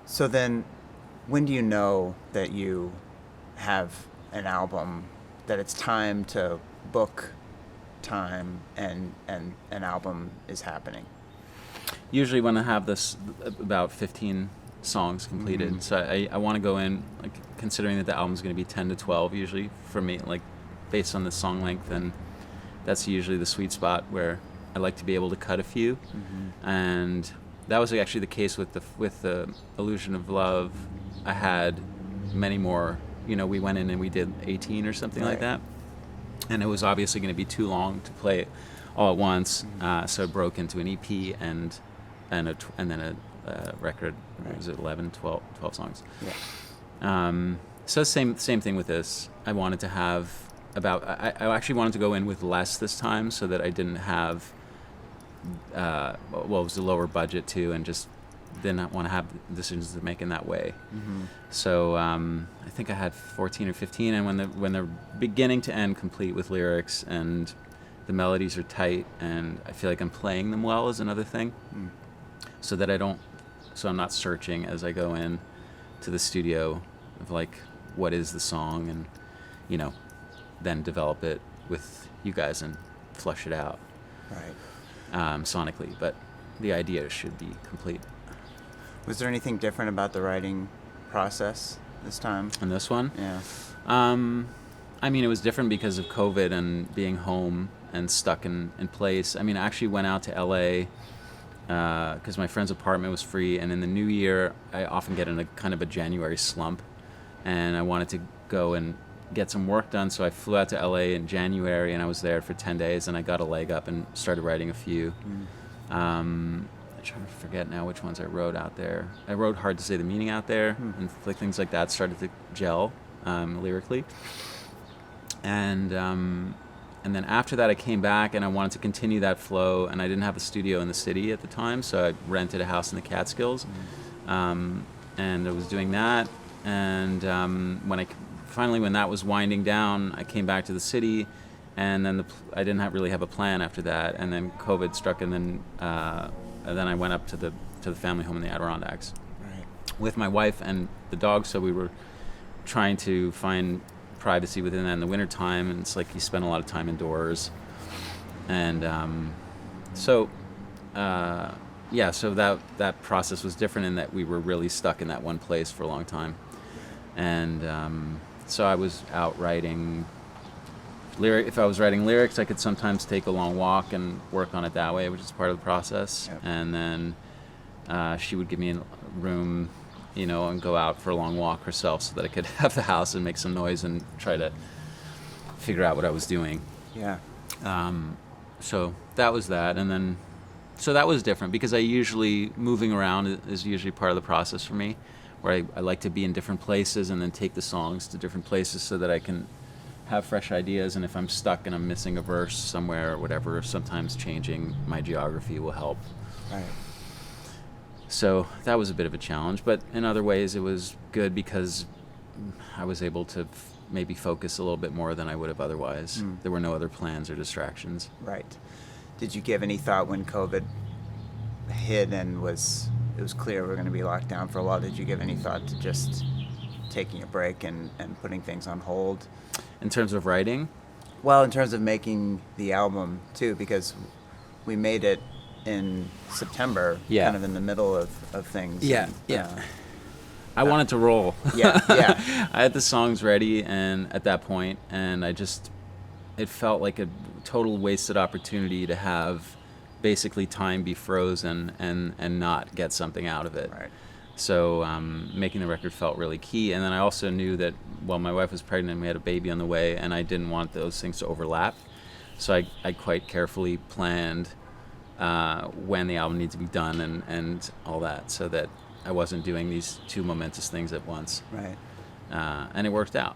So then, when do you know that you have an album, that it's time to book time and an album is happening? Usually when I have this about 15 songs completed. Mm-hmm. So I want to go in, like, considering that the album's going to be 10 to 12 usually for me, like based on the song length, and that's usually the sweet spot where I like to be able to cut a few. Mm-hmm. And that was actually the case with the Illusion of Love. I had many more. We went in and we did 18 or something like that, and it was obviously going to be too long to play it all at once. Mm-hmm. So it broke into an EP and then a record. Right. Was it 11, 12 songs? Yeah. So same thing with this. I wanted to have I actually wanted to go in with less this time so that I didn't have it was a lower budget too, and just did not want to have decisions to make in that way. Mm-hmm. So I think I had 14 or 15, and when they're beginning to end complete with lyrics and the melodies are tight and I feel like I'm playing them well is another thing. Mm. So that I'm not searching as I go in to the studio of like, what is the song, and then develop it with you guys and flush it out. Right. Sonically, but the idea should be complete. Was there anything different about the writing process this time? And this one? Yeah. It was different because of COVID and being home and stuck in place. I actually went out to LA because my friend's apartment was free, and in the new year, I often get in a kind of a January slump, and I wanted to go and get some work done, so I flew out to LA in January, and I was there for 10 days, and I got a leg up and started writing a few. I'm trying to forget now which ones I wrote out there. I wrote Hard to Say the Meaning out there, and things like that started to gel lyrically. And then after that, I came back, and I wanted to continue that flow, and I didn't have a studio in the city at the time, so I rented a house in the Catskills, and I was doing that. And when that was winding down, I came back to the city, and then I didn't really have a plan after that. And then COVID struck, and then I went up to the family home in the Adirondacks with my wife and the dog. So we were trying to find privacy within that in the wintertime, and it's like you spend a lot of time indoors. And so that process was different in that we were really stuck in that one place for a long time. And so I was out writing if I was writing lyrics, I could sometimes take a long walk and work on it that way, which is part of the process. Yep. And then she would give me a room, and go out for a long walk herself so that I could have the house and make some noise and try to figure out what I was doing. Yeah. So that was that. And then, so that was different because moving around is usually part of the process for me, where I like to be in different places and then take the songs to different places so that I can have fresh ideas. And if I'm stuck and I'm missing a verse somewhere or whatever, sometimes changing my geography will help. Right. So that was a bit of a challenge, but in other ways it was good because I was able to maybe focus a little bit more than I would have otherwise. There were no other plans or distractions. Right. Did you give any thought when COVID hit and it was clear we're going to be locked down for a while? Did you give any thought to just taking a break and putting things on hold? In terms of writing? Well, in terms of making the album too, because we made it in September, kind of in the middle of things. I wanted to roll. Yeah. I had the songs ready, and at that point, and it felt like a total wasted opportunity to have basically time be frozen and not get something out of it. Right. So making the record felt really key. And then I also knew that, my wife was pregnant and we had a baby on the way, and I didn't want those things to overlap. So I quite carefully planned when the album needs to be done and all that, so that I wasn't doing these two momentous things at once. Right. And it worked out.